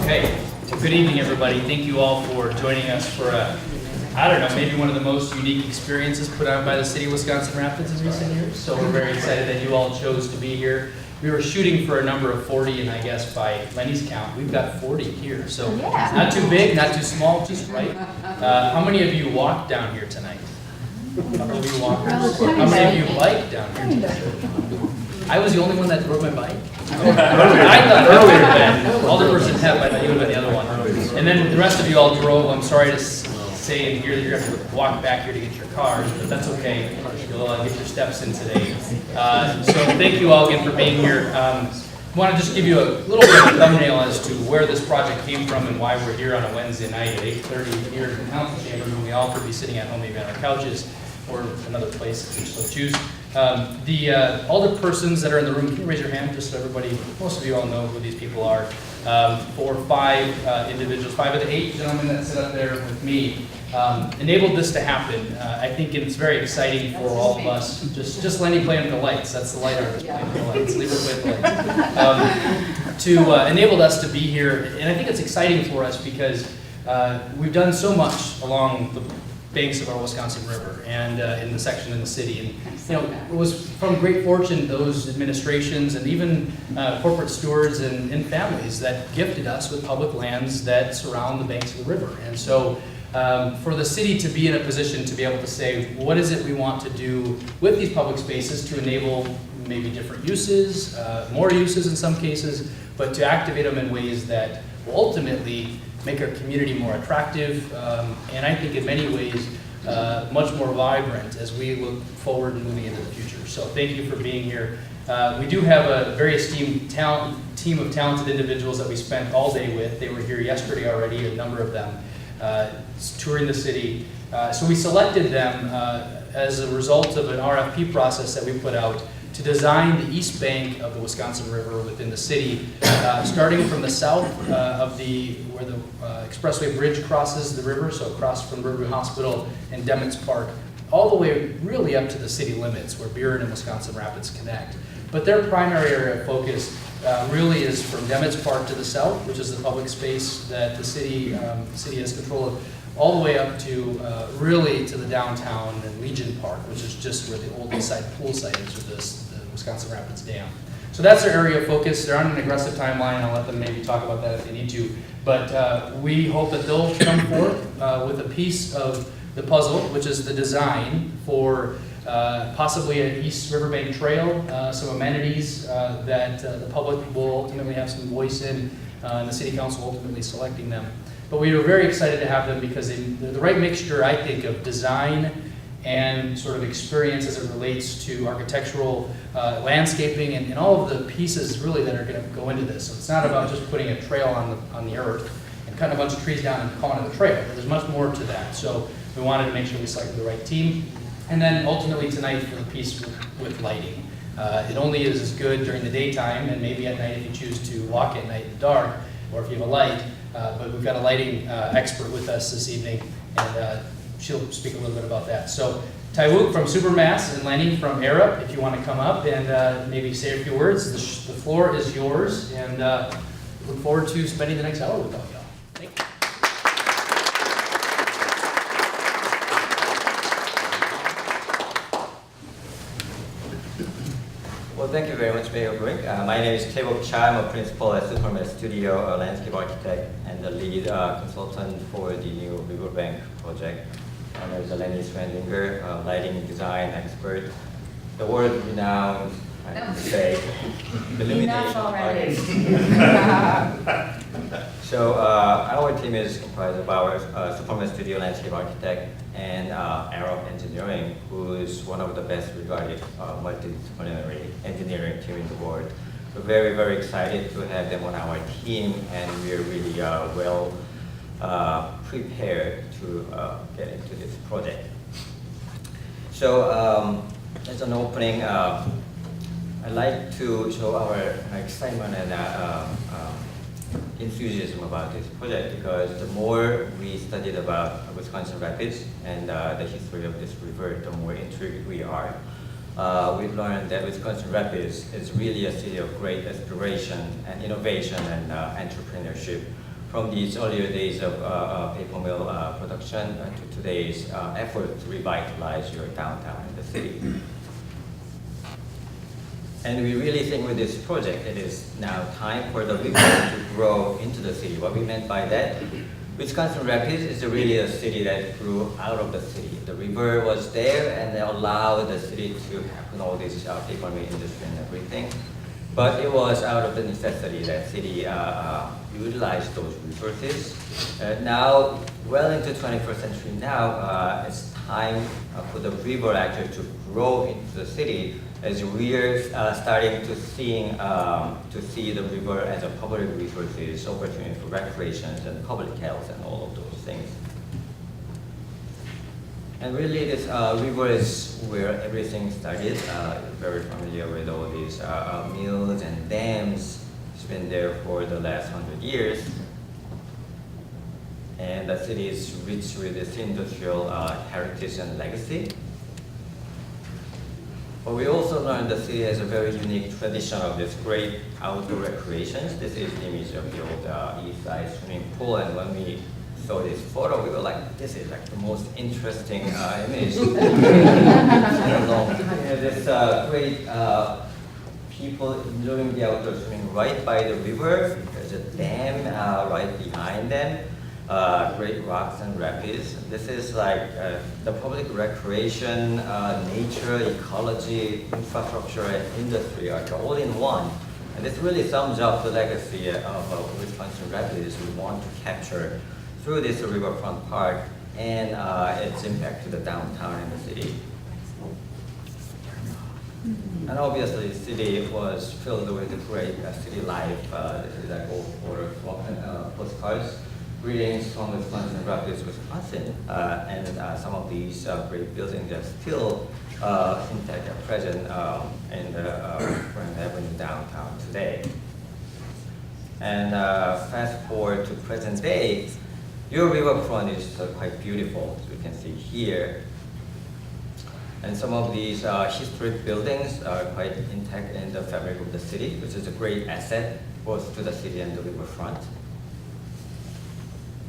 Okay, good evening, everybody. Thank you all for joining us for I don't know, maybe one of the most unique experiences put on by the city of Wisconsin Rapids in recent years. So we're very excited that you all chose to be here. We were shooting for a number of 40, and I guess by Leni's count, we've got 40 here. So not too big, not too small, just right. How many of you walked down here tonight? How many of you walkers? How many of you biked down here tonight? I was the only one that rode my bike. I thought earlier that Alderperson Hep, I thought you would have been the other one. And then the rest of you all drove. I'm sorry to say in here that you're going to have to walk back here to get your cars, but that's okay. You'll get your steps in today. So thank you all again for being here. I want to just give you a little bit of a thumbnail as to where this project came from and why we're here on a Wednesday night at 8:30 here in the council chamber, when we all could be sitting at home, maybe on our couches or another place if you so choose. All the persons that are in the room, can you raise your hand just so everybody, most of you all know who these people are. 4 or 5 individuals, 5 of the 8 gentlemen that sit up there with me, enabled this to happen. I think it's very exciting for all of us. Just Leni playing with the lights. That's the light artist playing with the lights. Leave her play with the lights. To enable us to be here, and I think it's exciting for us because we've done so much along the banks of our Wisconsin River and in the section in the city. And it was from great fortune those administrations and even corporate stewards and families that gifted us with public lands that surround the banks of the river. And so for the city to be in a position to be able to say, what is it we want to do with these public spaces to enable maybe different uses, more uses in some cases, but to activate them in ways that will ultimately make our community more attractive, and I think in many ways much more vibrant as we look forward to moving into the future. So thank you for being here. We do have a very esteemed team of talented individuals that we spent all day with. They were here yesterday already, a number of them, touring the city. So we selected them as a result of an RFP process that we put out to design the east bank of the Wisconsin River within the city, starting from the south of where the expressway bridge crosses the river, so across from Riverview Hospital and Demets Park, all the way really up to the city limits where Buren and Wisconsin Rapids connect. But their primary area of focus really is from Demets Park to the south, which is the public space that the city has control of, all the way up to really to the downtown and Legion Park, which is just where the old East Side pool site is with the Wisconsin Rapids Dam. So that's their area of focus. They're on an aggressive timeline. I'll let them maybe talk about that if they need to. But we hope that they'll come forth with a piece of the puzzle, which is the design for possibly an East Riverbank Trail, some amenities that the public will ultimately have some voice in, and the City Council ultimately selecting them. But we are very excited to have them because they're the right mixture, I think, of design and sort of experience as it relates to architectural landscaping and all of the pieces really that are going to go into this. So it's not about just putting a trail on the earth and cutting a bunch of trees down and calling it a trail. There's much more to that. So we wanted to make sure we selected the right team. And then ultimately tonight for the piece with lighting. It only is as good during the daytime and maybe at night if you choose to walk at night in the dark or if you have a light. But we've got a lighting expert with us this evening, and she'll speak a little bit about that. So Taiwook from Supermass and Leni from Arup, if you want to come up and maybe say a few words, the floor is yours, and look forward to spending the next hour with all y'all. Thank you. Well, thank you very much, Mayor Brink. My name is Taiwook Cha. I'm a principal at Superman Studio, a landscape architect, and the lead consultant for the new Riverbank project. There's Leni Schwendinger, lighting design expert, the world-renowned, I have to say, illumination artist. So our team is comprised of our Superman Studio landscape architect and Arup Engineering, who is one of the best regarded multidisciplinary engineering team in the world. We're very, very excited to have them on our team, and we're really well prepared to get into this project. So as an opening, I'd like to show our excitement and enthusiasm about this project because the more we studied about Wisconsin Rapids and the history of this river, the more intrigued we are. We've learned that Wisconsin Rapids is really a city of great exploration and innovation and entrepreneurship, from these earlier days of paper mill production to today's effort to revitalize your downtown in the city. And we really think with this project, it is now time for the river to grow into the city. What we meant by that, Wisconsin Rapids is really a city that grew out of the city. The river was there and it allowed the city to happen all this paper mill industry and everything. But it was out of the necessity that city utilized those resources. Now, well into 21st century now, it's time for the river actually to grow into the city as we're starting to see the river as a public resources, opportunity for recreations and public health and all of those things. And really this river is where everything started. You're very familiar with all these mills and dams. It's been there for the last 100 years. And the city is rich with its industrial heritage and legacy. But we also learned the city has a very unique tradition of this great outdoor recreations. This is the image of the old East Side swimming pool, and when we saw this photo, we were like, this is like the most interesting image. This great people enjoying the outdoor swimming right by the river. There's a dam right behind them. Great rocks and rapids. This is like the public recreation, nature, ecology, infrastructure, and industry are all in one. And this really sums up the legacy of Wisconsin Rapids we want to capture through this riverfront park and its impact to the downtown and the city. And obviously, the city was filled with great city life. This is like old postcards. Greetings from Wisconsin Rapids, Wisconsin. And some of these great buildings are still intact and present in the Grand Avenue downtown today. And fast forward to present day, your riverfront is quite beautiful, as we can see here. And some of these historic buildings are quite intact in the fabric of the city, which is a great asset both to the city and the riverfront.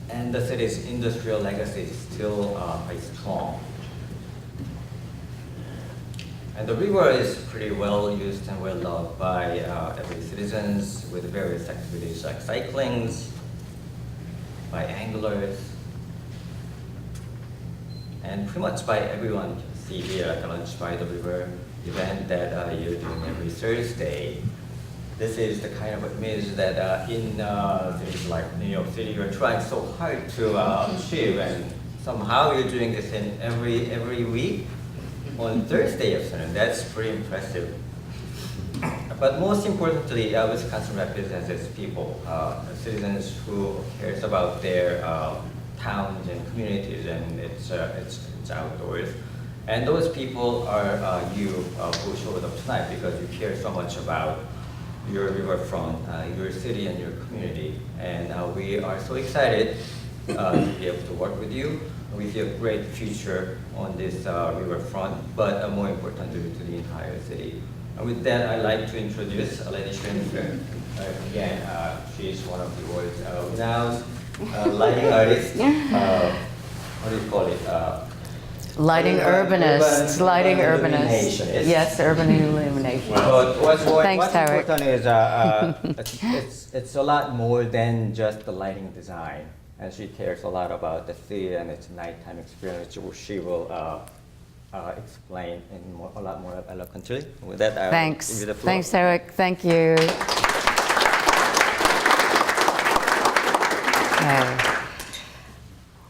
And the city's industrial legacy is still quite strong. And the river is pretty well used and well loved by every citizens with various activities like cyclings, by anglers, and pretty much by everyone you can see here at the Lunch by the River event that you're doing every Thursday. This is the kind of image that in cities like New York City, you're trying so hard to achieve, and somehow you're doing this in every week on Thursday afternoon. That's pretty impressive. But most importantly, Wisconsin Rapids has its people, citizens who cares about their towns and communities and its outdoors. And those people are you who showed up tonight because you care so much about your riverfront, your city and your community. And we are so excited to be able to work with you. We see a great future on this riverfront, but more importantly to the entire city. And with that, I'd like to introduce Leni Schwendinger. Again, she's one of the world's renowned lighting artists. What do you call it? Lighting urbanists, lighting urbanists. Illuminationists. Yes, urban illumination. But what's Tarek. important is it's a lot more than just the lighting design. And she cares a lot about the city and its nighttime experience, which she will explain in a lot more eloquently. With that, I'll give you the floor. Thanks, Tarek. Thank you. Okay.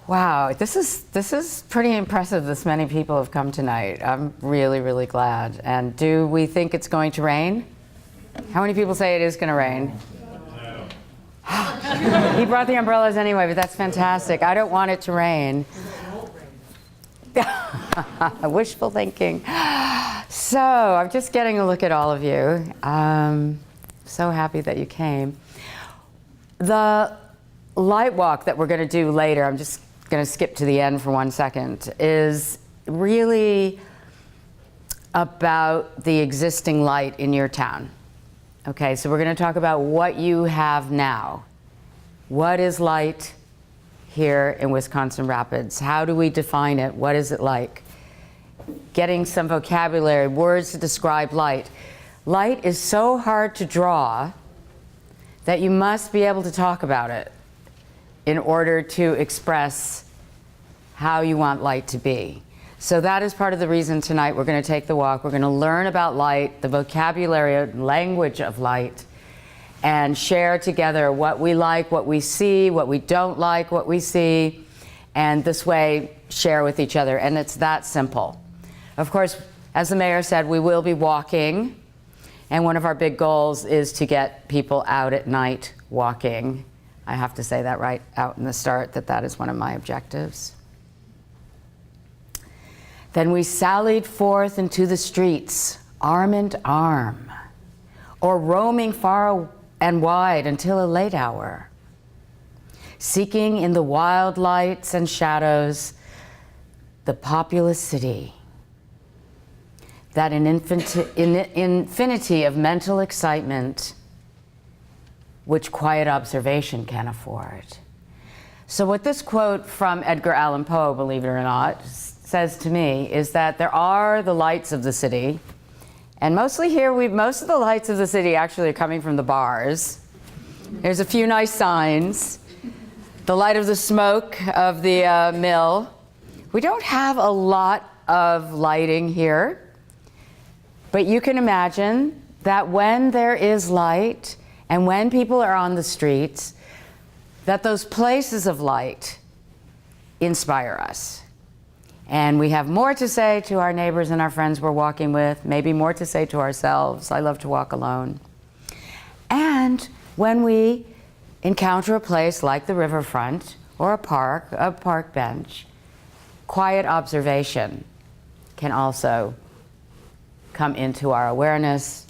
Wow, this is pretty impressive. This many people have come tonight. I'm really, really glad. And do we think it's going to rain? How many people say it is going to rain? He brought the umbrellas anyway, but that's fantastic. I don't want it to rain. Wishful thinking. So I'm just getting a look at all of you. So happy that you came. The light walk that we're going to do later, I'm just going to skip to the end for 1 second, is really about the existing light in your town. Okay, so we're going to talk about what you have now. What is light here in Wisconsin Rapids? How do we define it? What is it like? Getting some vocabulary, words to describe light. Light is so hard to draw that you must be able to talk about it in order to express how you want light to be. So that is part of the reason tonight we're going to take the walk. We're going to learn about light, the vocabulary, language of light, and share together what we like, what we see, what we don't like, what we see, and this way share with each other. And it's that simple. Of course, as the mayor said, we will be walking, and one of our big goals is to get people out at night walking. I have to say that right out in the start, that is one of my objectives. Then we sallied forth into the streets, arm in arm, or roaming far and wide until a late hour, seeking in the wild lights and shadows the populous city, that an infinity of mental excitement which quiet observation can afford. So what this quote from Edgar Allan Poe, believe it or not, says to me is that there are the lights of the city, and mostly here, most of the lights of the city actually are coming from the bars. There's a few nice signs. The light of the smoke of the mill. We don't have a lot of lighting here, but you can imagine that when there is light and when people are on the streets, that those places of light inspire us. And we have more to say to our neighbors and our friends we're walking with, maybe more to say to ourselves. I love to walk alone. And when we encounter a place like the riverfront or a park bench, quiet observation can also come into our awareness.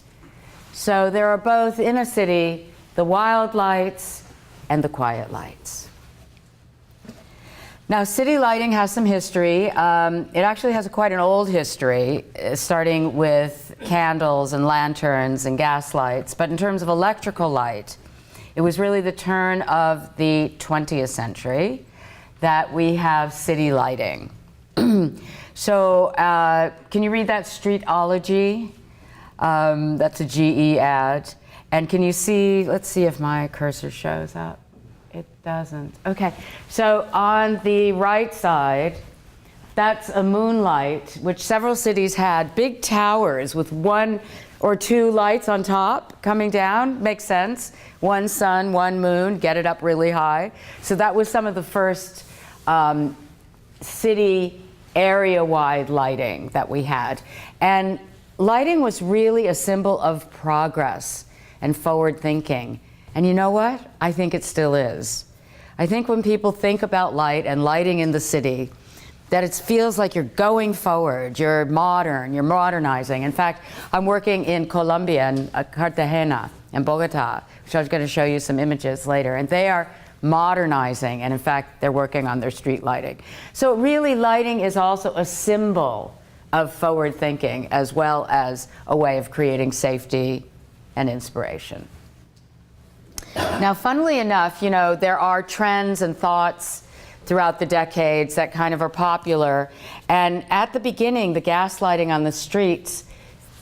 So there are both in a city the wild lights and the quiet lights. Now, city lighting has some history. It actually has quite an old history, starting with candles and lanterns and gas lights. But in terms of electrical light, it was really the turn of the 20th century that we have city lighting. So can you read that Streetology? That's a GE ad. And can you see, let's see if my cursor shows up. It doesn't. Okay, so on the right side, that's a moonlight, which several cities had, big towers with one or two lights on top coming down. Makes sense. One sun, one moon, get it up really high. So that was some of the first city area-wide lighting that we had. And lighting was really a symbol of progress and forward thinking. And you know what? I think it still is. I think when people think about light and lighting in the city, that it feels like you're going forward, you're modern, you're modernizing. In fact, I'm working in Colombia, in Cartagena, and Bogota, which I was going to show you some images later, and they are modernizing, and in fact, they're working on their street lighting. So really, lighting is also a symbol of forward thinking, as well as a way of creating safety and inspiration. Now, funnily enough, you know, there are trends and thoughts throughout the decades that kind of are popular. And at the beginning, the gas lighting on the streets,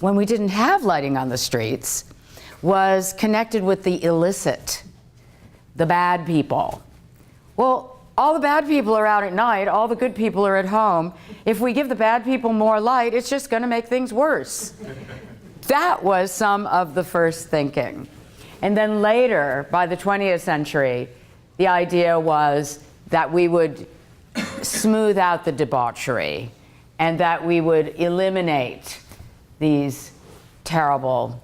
when we didn't have lighting on the streets, was connected with the illicit, the bad people. Well, all the bad people are out at night, all the good people are at home. If we give the bad people more light, it's just going to make things worse. That was some of the first thinking. And then later, by the 20th century, the idea was that we would smooth out the debauchery and that we would eliminate these terrible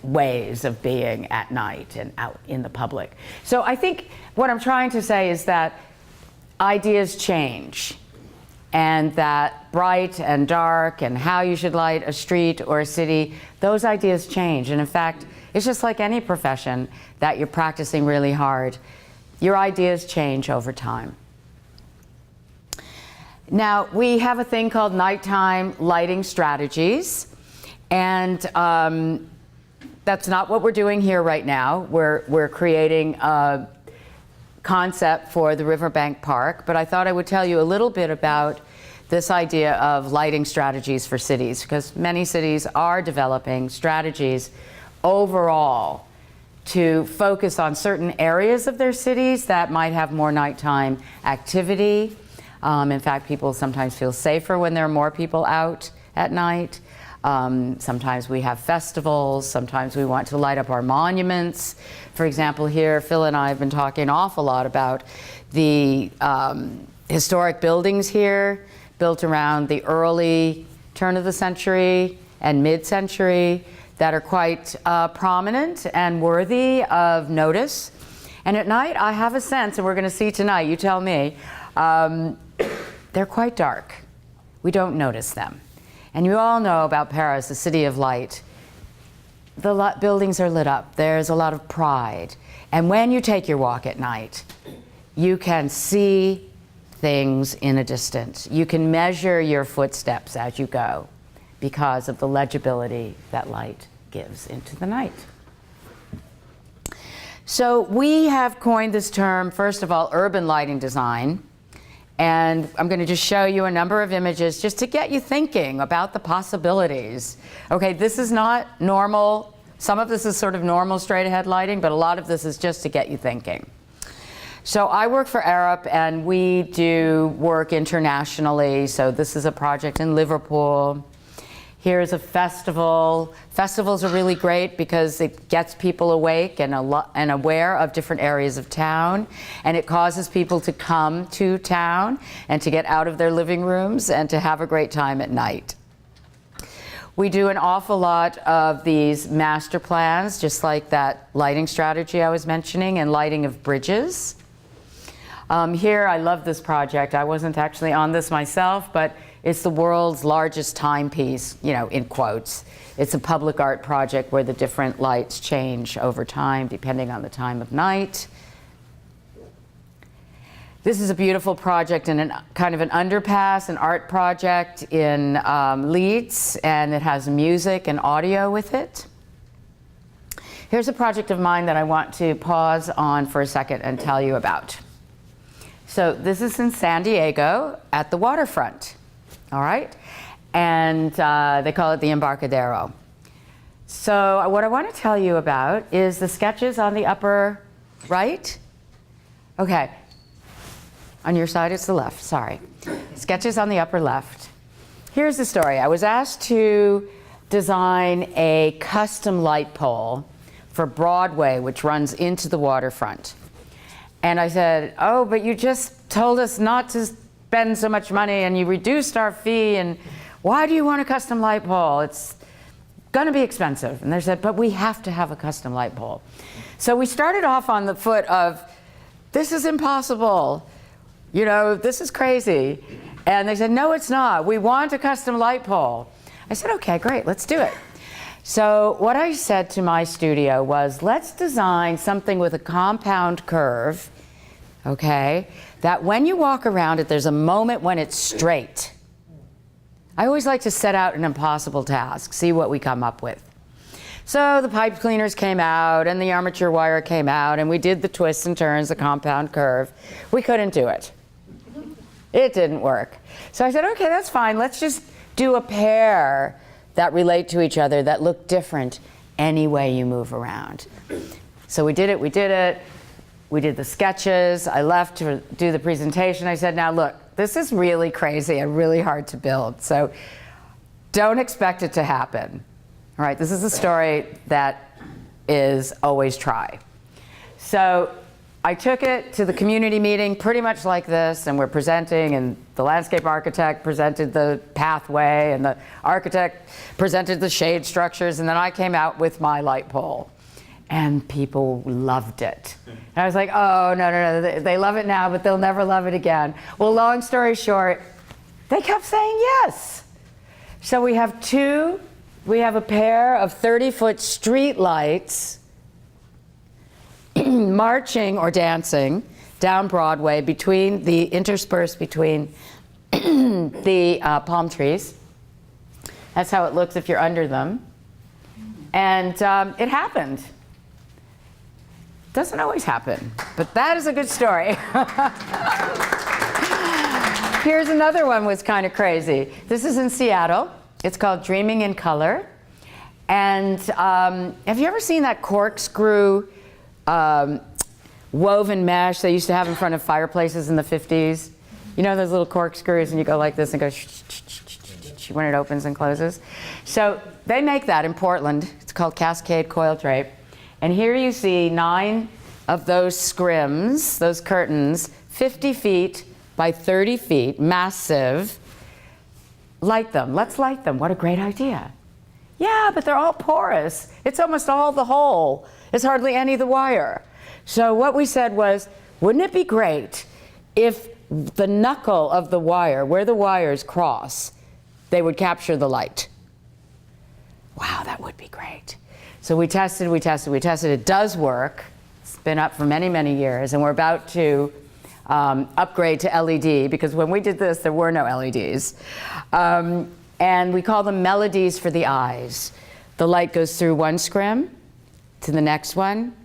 ways of being at night and out in the public. So I think what I'm trying to say is that ideas change, and that bright and dark and how you should light a street or a city, those ideas change. And in fact, it's just like any profession that you're practicing really hard. Your ideas change over time. Now, we have a thing called nighttime lighting strategies, and that's not what we're doing here right now. We're creating concept for the Riverbank Park, but I thought I would tell you a little bit about this idea of lighting strategies for cities, because many cities are developing strategies overall to focus on certain areas of their cities that might have more nighttime activity. In fact, people sometimes feel safer when there are more people out at night. Sometimes we have festivals, sometimes we want to light up our monuments. For example, here, Phil and I have been talking an awful lot about the historic buildings here, built around the early turn of the century and mid-century, that are quite prominent and worthy of notice. And at night, I have a sense, and we're going to see tonight, you tell me, they're quite dark. We don't notice them. And you all know about Paris, the city of light. The buildings are lit up. There's a lot of pride. And when you take your walk at night, you can see things in a distance. You can measure your footsteps as you go because of the legibility that light gives into the night. So we have coined this term, first of all, urban lighting design. And I'm going to just show you a number of images just to get you thinking about the possibilities. Okay, this is not normal. Some of this is sort of normal straight ahead lighting, but a lot of this is just to get you thinking. So I work for Arup, and we do work internationally. So this is a project in Liverpool. Here's a festival. Festivals are really great because it gets people awake and aware of different areas of town, and it causes people to come to town and to get out of their living rooms and to have a great time at night. We do an awful lot of these master plans, just like that lighting strategy I was mentioning, and lighting of bridges. Here, I love this project. I wasn't actually on this myself, but it's the world's largest timepiece, you know, in quotes. It's a public art project where the different lights change over time, depending on the time of night. This is a beautiful project in kind of an underpass, an art project in Leeds, and it has music and audio with it. Here's a project of mine that I want to pause on for a second and tell you about. So this is in San Diego at the waterfront, all right? And they call it the Embarcadero. So what I want to tell you about is the sketches on the upper right. Okay, on your side it's the left, sorry. Sketches on the upper left. Here's the story. I was asked to design a custom light pole for Broadway, which runs into the waterfront. And I said, oh, but you just told us not to spend so much money and you reduced our fee, and why do you want a custom light pole? It's gonna be expensive. And they said, but we have to have a custom light pole. So we started off on the foot of, this is impossible. You know, this is crazy. And they said, no, it's not. We want a custom light pole. I said, okay, great, let's do it. So what I said to my studio was, let's design something with a compound curve, okay, that when you walk around it, there's a moment when it's straight. I always like to set out an impossible task, see what we come up with. So the pipe cleaners came out and the armature wire came out, and we did the twists and turns, the compound curve. We couldn't do it. It didn't work. So I said, okay, that's fine. Let's just do a pair that relate to each other, that look different any way you move around. So we did it. We did the sketches. I left to do the presentation. I said, now look, this is really crazy and really hard to build, so don't expect it to happen. All right, this is a story that is always try. So I took it to the community meeting pretty much like this, and we're presenting, and the landscape architect presented the pathway, and the architect presented the shade structures, and then I came out with my light pole. And people loved it. And I was like, oh, no, they love it now, but they'll never love it again. Well, long story short, they kept saying yes. So we have a pair of 30-foot street lights marching or dancing down Broadway interspersed between the palm trees. That's how it looks if you're under them. And it happened. Doesn't always happen, but that is a good story. Here's another one was kind of crazy. This is in Seattle. It's called Dreaming in Color. And have you ever seen that corkscrew woven mesh they used to have in front of fireplaces in the 50s? You know those little corkscrews and you go like this and go when it opens and closes? So they make that in Portland. It's called Cascade Coil Drape. And here you see 9 of those scrims, those curtains, 50 feet by 30 feet, massive. Light them. Let's light them. What a great idea. Yeah, but they're all porous. It's almost all the hole. It's hardly any of the wire. So what we said was, wouldn't it be great if the knuckle of the wire, where the wires cross, they would capture the light? Wow, that would be great. So we tested. It does work. It's been up for many, many years, and we're about to upgrade to LED, because when we did this, there were no LEDs. And we call them melodies for the eyes. The light goes through one scrim to the next one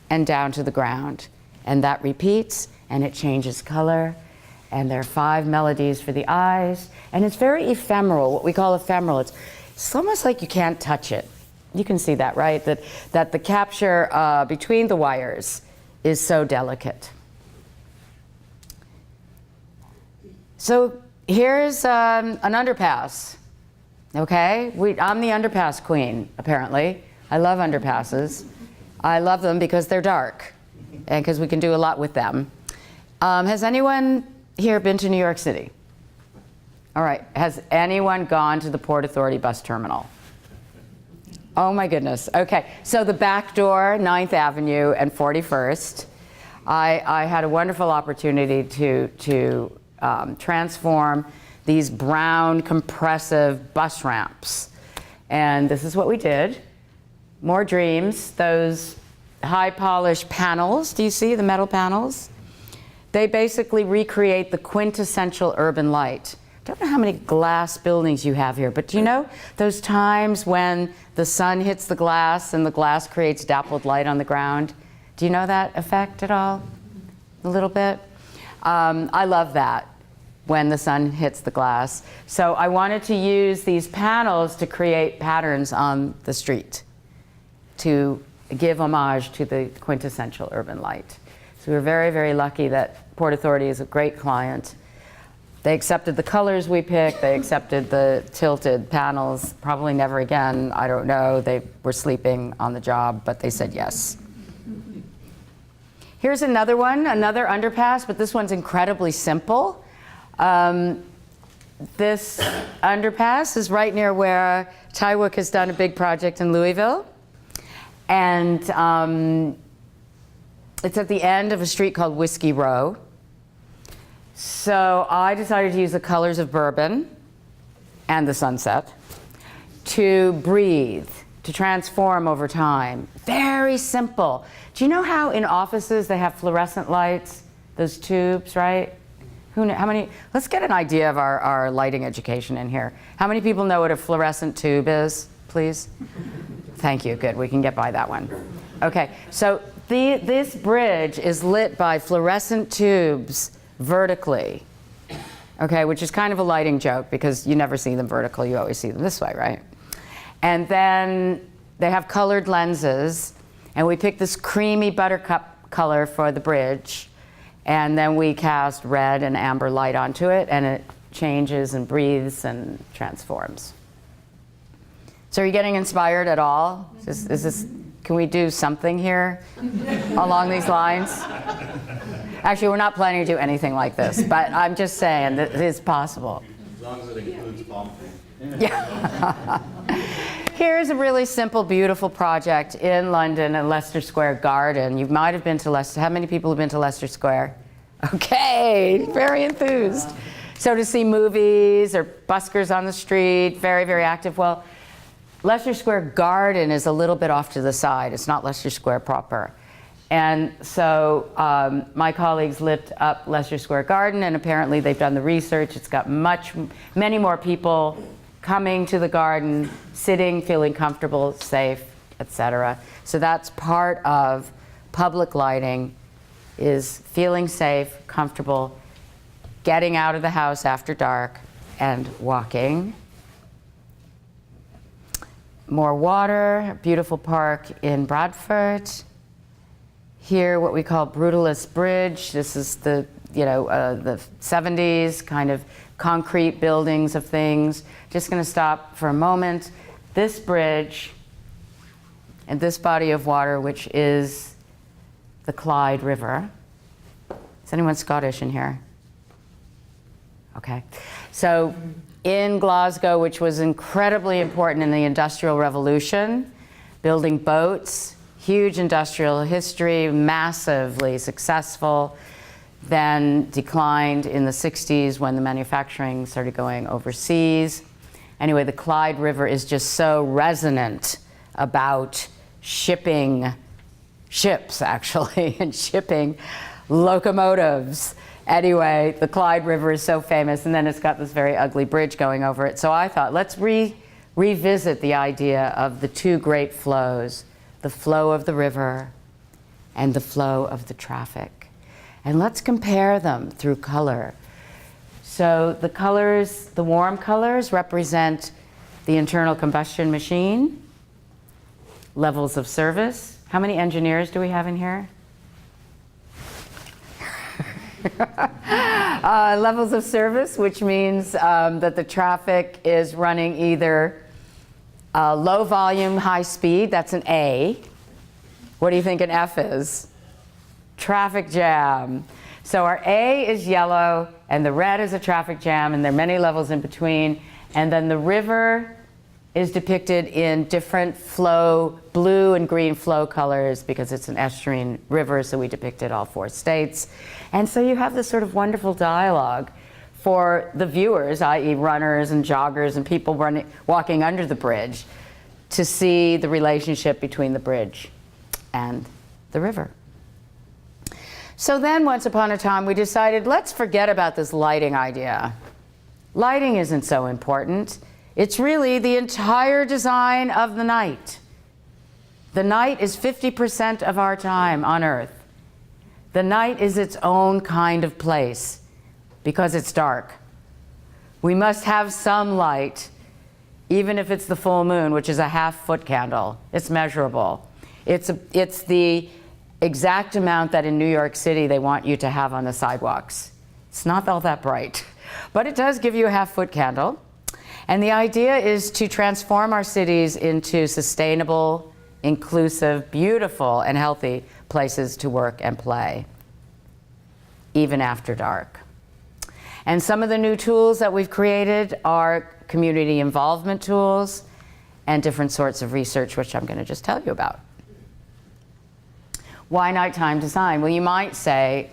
and down to the ground. And that repeats, and it changes color. And there are 5 melodies for the eyes. And it's very ephemeral, what we call ephemeral. It's almost like you can't touch it. You can see that, right? That the capture between the wires is so delicate. So here's an underpass. Okay, I'm the underpass queen, apparently. I love underpasses. I love them because they're dark and because we can do a lot with them. Has anyone here been to New York City? All right, has anyone gone to the Port Authority bus terminal? Oh my goodness, okay. So the back door, 9th Avenue and 41st. I had a wonderful opportunity to transform these brown compressive bus ramps. And this is what we did. More dreams, those high polished panels, do you see the metal panels? They basically recreate the quintessential urban light. I don't know how many glass buildings you have here, but do you know those times when the sun hits the glass and the glass creates dappled light on the ground? Do you know that effect at all? A little bit? I love that, when the sun hits the glass. So I wanted to use these panels to create patterns on the street to give homage to the quintessential urban light. So we were very, very lucky that Port Authority is a great client. They accepted the colors we picked, they accepted the tilted panels, probably never again, I don't know. They were sleeping on the job, but they said yes. Here's another one, another underpass, but this one's incredibly simple. This underpass is right near where Tywook has done a big project in Louisville. And it's at the end of a street called Whiskey Row. So I decided to use the colors of bourbon and the sunset to breathe, to transform over time. Very simple. Do you know how in offices they have fluorescent lights, those tubes, right? How many, let's get an idea of our lighting education in here. How many people know what a fluorescent tube is, please? Thank you, good, we can get by that one. Okay, so this bridge is lit by fluorescent tubes vertically, okay, which is kind of a lighting joke because you never see them vertical, you always see them this way, right? And then they have colored lenses, and we picked this creamy buttercup color for the bridge. And then we cast red and amber light onto it, and it changes and breathes and transforms. So are you getting inspired at all? Can we do something here along these lines? Actually, we're not planning to do anything like this, but I'm just saying that it is possible. As long as it includes bumping. Yeah. Here's a really simple, beautiful project in London at Leicester Square Garden. You might have been to Leicester. How many people have been to Leicester Square? Okay, very enthused. So to see movies or buskers on the street, very, very active. Well, Leicester Square Garden is a little bit off to the side. It's not Leicester Square proper. And so my colleagues lit up Leicester Square Garden, and apparently they've done the research. It's got many more people coming to the garden, sitting, feeling comfortable, safe, etc. So that's part of public lighting is feeling safe, comfortable, getting out of the house after dark, and walking. More water, beautiful park in Bradford. Here, what we call Brutalist Bridge. This is the 70s kind of concrete buildings of things. Just going to stop for a moment. This bridge and this body of water, which is the Clyde River. Is anyone Scottish in here? Okay. So in Glasgow, which was incredibly important in the Industrial Revolution, building boats, huge industrial history, massively successful, then declined in the 60s when the manufacturing started going overseas. Anyway, the Clyde River is just so resonant about shipping ships, actually, and shipping locomotives. Anyway, the Clyde River is so famous, and then it's got this very ugly bridge going over it. So I thought, let's revisit the idea of the two great flows, the flow of the river and the flow of the traffic. And let's compare them through color. So the colors, the warm colors, represent the internal combustion machine, levels of service. How many engineers do we have in here? Levels of service, which means that the traffic is running either low volume, high speed, that's an A. What do you think an F is? Traffic jam. So our A is yellow, and the red is a traffic jam, and there are many levels in between. And then the river is depicted in different flow, blue and green flow colors, because it's an estuarine river, so we depicted all 4 states. And so you have this sort of wonderful dialogue for the viewers, i.e. runners and joggers and people walking under the bridge, to see the relationship between the bridge and the river. So then once upon a time we decided, let's forget about this lighting idea. Lighting isn't so important. It's really the entire design of the night. The night is 50% of our time on Earth. The night is its own kind of place because it's dark. We must have some light, even if it's the full moon, which is a half-foot candle. It's measurable. It's the exact amount that in New York City they want you to have on the sidewalks. It's not all that bright, but it does give you a half-foot candle. And the idea is to transform our cities into sustainable, inclusive, beautiful, and healthy places to work and play, even after dark. And some of the new tools that we've created are community involvement tools and different sorts of research, which I'm going to just tell you about. Why nighttime design? Well, you might say,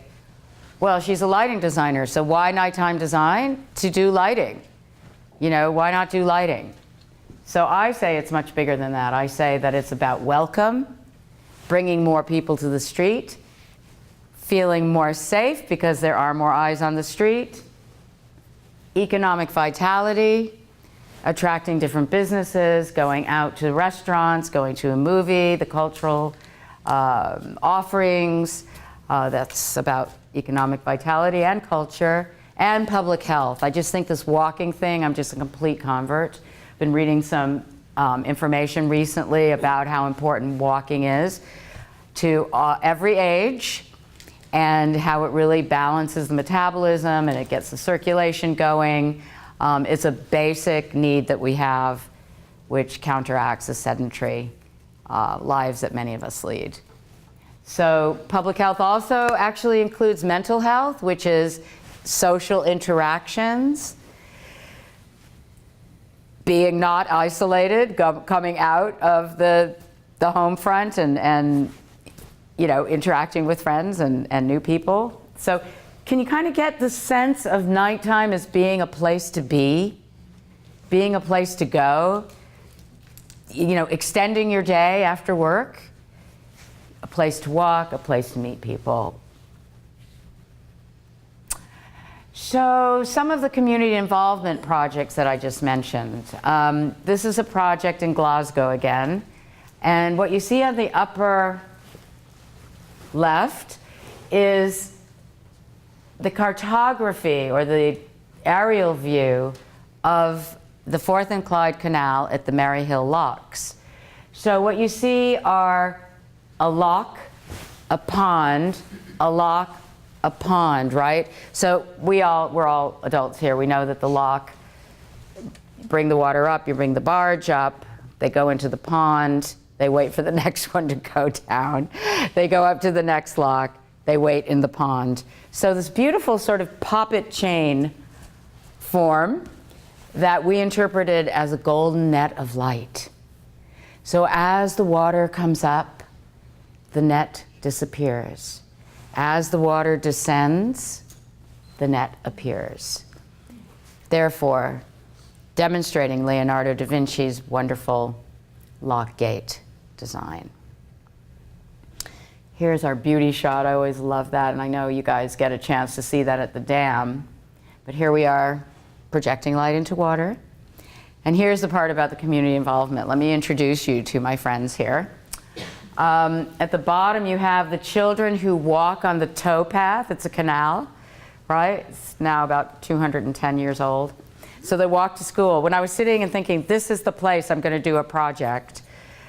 well, she's a lighting designer, so why nighttime design? To do lighting. You know, why not do lighting? So I say it's much bigger than that. I say that it's about welcome, bringing more people to the street, feeling more safe because there are more eyes on the street, economic vitality, attracting different businesses, going out to restaurants, going to a movie, the cultural offerings. That's about economic vitality and culture, and public health. I just think this walking thing, I'm just a complete convert. Been reading some information recently about how important walking is to every age, and how it really balances the metabolism and it gets the circulation going. It's a basic need that we have, which counteracts the sedentary lives that many of us lead. So public health also actually includes mental health, which is social interactions, being not isolated, coming out of the home front and you know, interacting with friends and new people. So can you kind of get the sense of nighttime as being a place to be, being a place to go, you know, extending your day after work, a place to walk, a place to meet people. So some of the community involvement projects that I just mentioned. This is a project in Glasgow again. And what you see on the upper left is the cartography or the aerial view of the Forth and Clyde Canal at the Maryhill Locks. So what you see are a lock, a pond, a lock, a pond, right? So we're all adults here. We know that the lock, you bring the water up, you bring the barge up, they go into the pond, they wait for the next one to go down. They go up to the next lock, they wait in the pond. So this beautiful sort of poppet chain form that we interpreted as a golden net of light. So as the water comes up, the net disappears. As the water descends, the net appears. Therefore, demonstrating Leonardo da Vinci's wonderful lock gate design. Here's our beauty shot. I always love that, and I know you guys get a chance to see that at the dam. But here we are projecting light into water. And here's the part about the community involvement. Let me introduce you to my friends here. At the bottom you have the children who walk on the towpath. It's a canal, right? It's now about 210 years old. So they walk to school. When I was sitting and thinking, this is the place I'm going to do a project,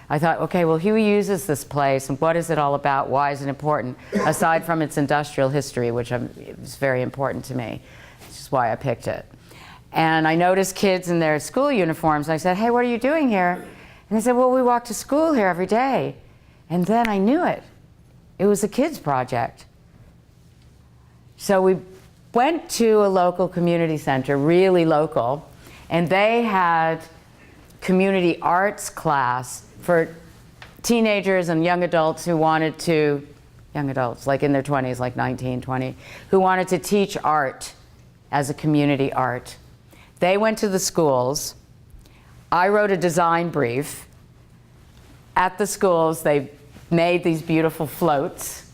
I thought, okay, well, who uses this place and what is it all about? Why is it important? Aside from its industrial history, which is very important to me, which is why I picked it. And I noticed kids in their school uniforms. And I said, hey, what are you doing here? And they said, well, we walk to school here every day. And then I knew it. It was a kids' project. So we went to a local community center, really local, and they had community arts class for teenagers and young adults who wanted to, young adults, like in their 20s, like 19, 20, who wanted to teach art as a community art. They went to the schools. I wrote a design brief. At the schools, they made these beautiful floats.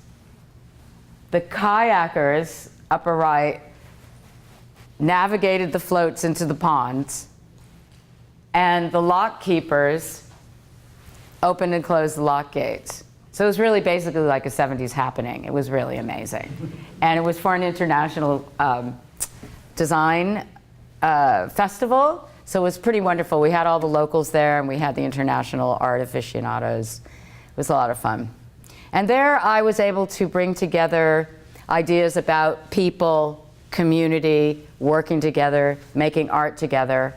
The kayakers, upper right, navigated the floats into the ponds. And the lock keepers opened and closed the lock gates. So it was really basically like a 70s happening. It was really amazing. And it was for an international design festival. So it was pretty wonderful. We had all the locals there and we had the international art aficionados. It was a lot of fun. And there I was able to bring together ideas about people, community, working together, making art together,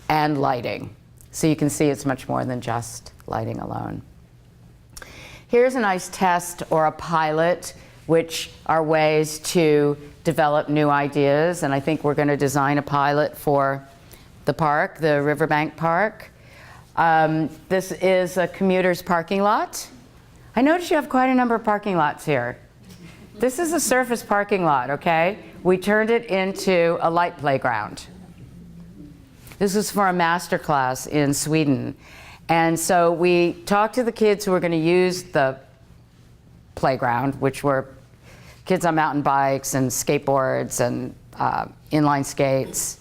and lighting. So you can see it's much more than just lighting alone. Here's a nice test or a pilot, which are ways to develop new ideas. And I think we're going to design a pilot for the park, the Riverbank Park. This is a commuter's parking lot. I notice you have quite a number of parking lots here. This is a surface parking lot, okay? We turned it into a light playground. This was for a master class in Sweden. And so we talked to the kids who were going to use the playground, which were kids on mountain bikes and skateboards and inline skates.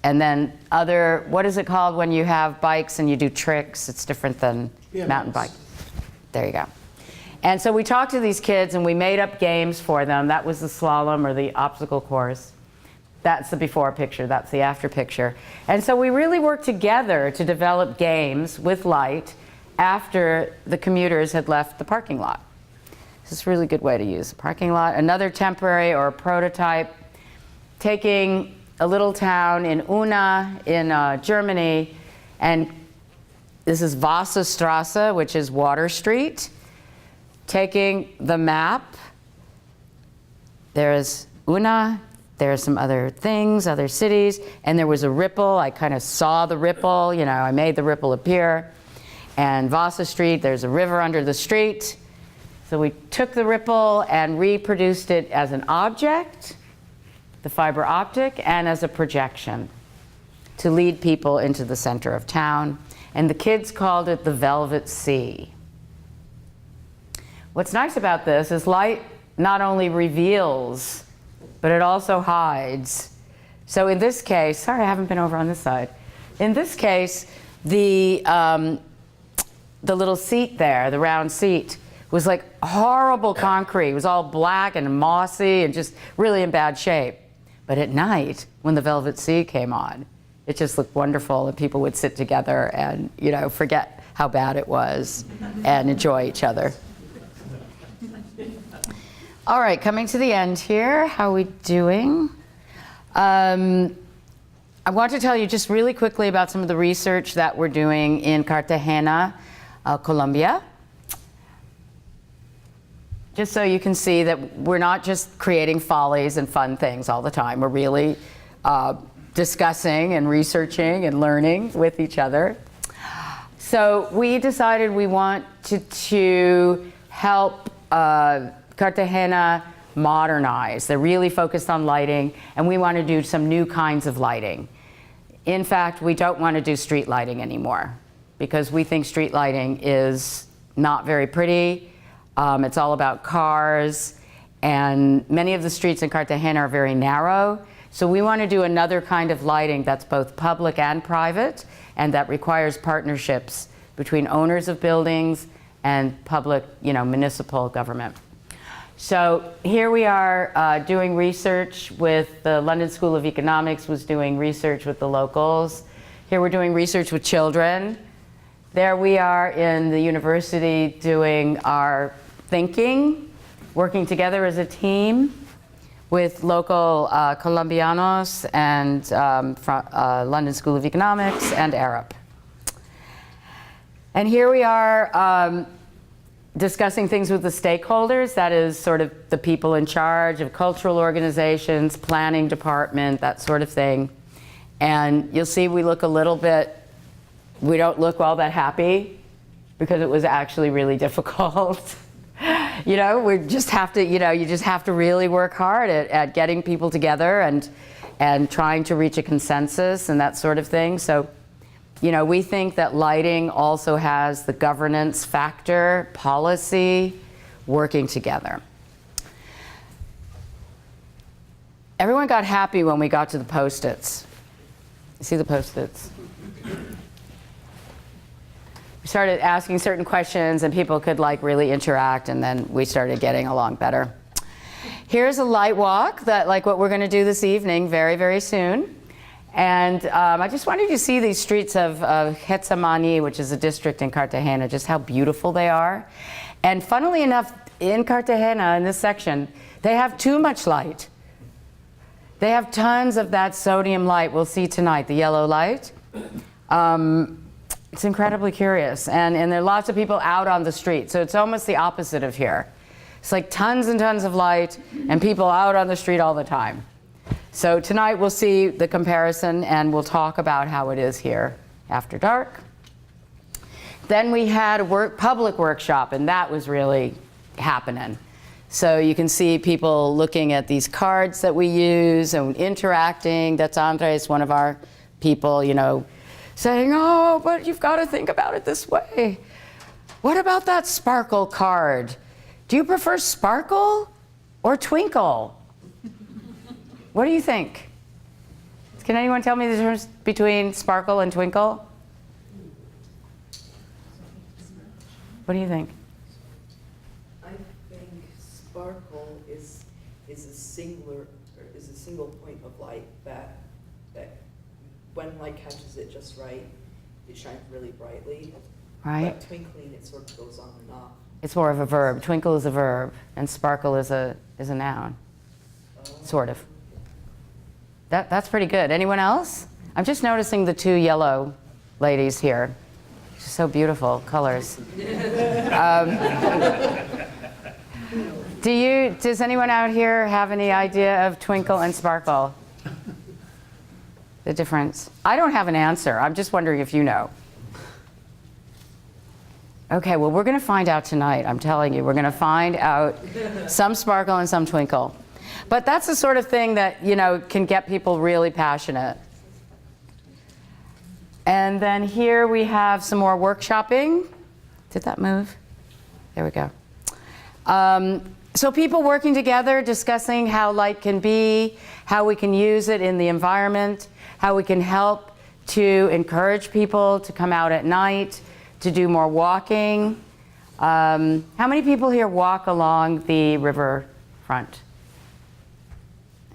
And then other, what is it called when you have bikes and you do tricks? It's different than mountain bike. There you go. And so we talked to these kids and we made up games for them. That was the slalom or the obstacle course. That's the before picture, that's the after picture. And so we really worked together to develop games with light after the commuters had left the parking lot. This is a really good way to use the parking lot. Another temporary or prototype, taking a little town in Unna in Germany, and this is Wasserstraße, which is Water Street. Taking the map, there's Unna, there are some other things, other cities, and there was a ripple. I kind of saw the ripple, you know, I made the ripple appear. And Wasser Street, there's a river under the street. So we took the ripple and reproduced it as an object, the fiber optic, and as a projection to lead people into the center of town. And the kids called it the Velvet Sea. What's nice about this is light not only reveals, but it also hides. So in this case, sorry, I haven't been over on this side. In this case, the little seat there, the round seat, It was like horrible concrete. It was all black and mossy and just really in bad shape. But at night, when the Velvet Sea came on, it just looked wonderful, and people would sit together and, you know, forget how bad it was and enjoy each other. All right, coming to the end here. How are we doing? I want to tell you just really quickly about some of the research that we're doing in Cartagena, Colombia. Just so you can see that we're not just creating follies and fun things all the time. We're really discussing and researching and learning with each other. So we decided we wanted to help Cartagena modernize. They're really focused on lighting, and we want to do some new kinds of lighting. In fact, we don't want to do street lighting anymore because we think street lighting is not very pretty. It's all about cars, and many of the streets in Cartagena are very narrow. So we want to do another kind of lighting that's both public and private, and that requires partnerships between owners of buildings and public, municipal government. So here we are doing research with the London School of Economics, was doing research with the locals. Here we're doing research with children. There we are in the university doing our thinking, working together as a team with local Colombianos and from London School of Economics and Arab. And here we are discussing things with the stakeholders, that is sort of the people in charge of cultural organizations, planning department, that sort of thing. And you'll see we look a little bit, we don't look all that happy because it was actually really difficult. We just have to, you just have to really work hard at getting people together and trying to reach a consensus and that sort of thing. So, we think that lighting also has the governance factor, policy, working together. Everyone got happy when we got to the Post-its. You see the Post-its? We started asking certain questions and people could really interact, and then we started getting along better. Here's a light walk that what we're going to do this evening very, very soon. And I just wanted you to see these streets of Getsemani, which is a district in Cartagena, just how beautiful they are. And funnily enough, in Cartagena, in this section, they have too much light. They have tons of that sodium light we'll see tonight, the yellow light. It's incredibly curious. And there are lots of people out on the street. So it's almost the opposite of here. It's like tons and tons of light and people out on the street all the time. So tonight we'll see the comparison and we'll talk about how it is here after dark. Then we had a public workshop, and that was really happening. So you can see people looking at these cards that we use and interacting. That's Andres, one of our people, saying, oh, but you've got to think about it this way. What about that sparkle card? Do you prefer sparkle or twinkle? What do you think? Can anyone tell me the difference between sparkle and twinkle? What do you think? I think sparkle is a single point of light that when light catches it just right, it shines really brightly. Right. But twinkling, it sort of goes on and off. It's more of a verb. Twinkle is a verb, and sparkle is a noun, sort of. That's pretty good. Anyone else? I'm just noticing the two yellow ladies here. Just so beautiful colors. Does anyone out here have any idea of twinkle and sparkle? The difference? I don't have an answer. I'm just wondering if you know. Okay, well, we're going to find out tonight. I'm telling you, we're going to find out some sparkle and some twinkle. But that's the sort of thing that, can get people really passionate. And then here we have some more workshopping. Did that move? There we go. So people working together, discussing how light can be, how we can use it in the environment, how we can help to encourage people to come out at night, to do more walking. How many people here walk along the river front?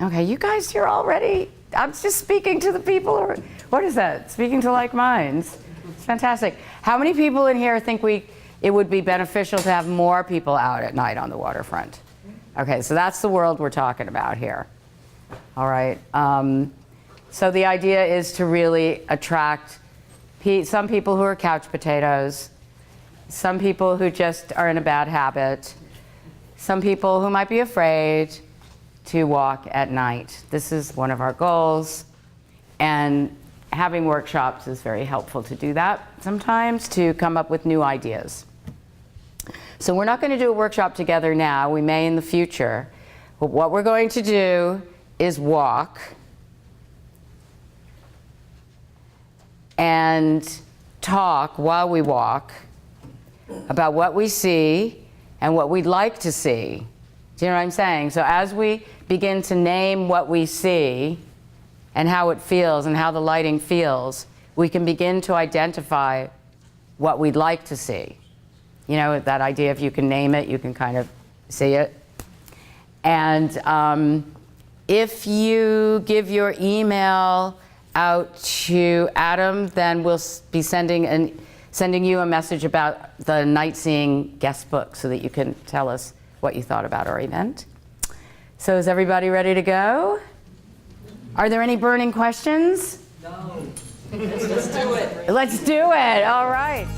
Okay, you guys, you're already, I'm just speaking to the people, or what is that? Speaking to like minds. It's fantastic. How many people in here think it would be beneficial to have more people out at night on the waterfront? Okay, so that's the world we're talking about here. All right. So the idea is to really attract some people who are couch potatoes, some people who just are in a bad habit, some people who might be afraid to walk at night. This is one of our goals, and having workshops is very helpful to do that sometimes, to come up with new ideas. So we're not going to do a workshop together now. We may in the future. But what we're going to do is walk and talk while we walk about what we see and what we'd like to see. Do you know what I'm saying? So as we begin to name what we see and how it feels and how the lighting feels, we can begin to identify what we'd like to see. You know, that idea, if you can name it, you can kind of see it. And if you give your email out to Adam, then we'll be sending you a message about the NightSeeing guest book so that you can tell us what you thought about our event. So is everybody ready to go? Are there any burning questions? No. Let's do it. Let's do it. All right.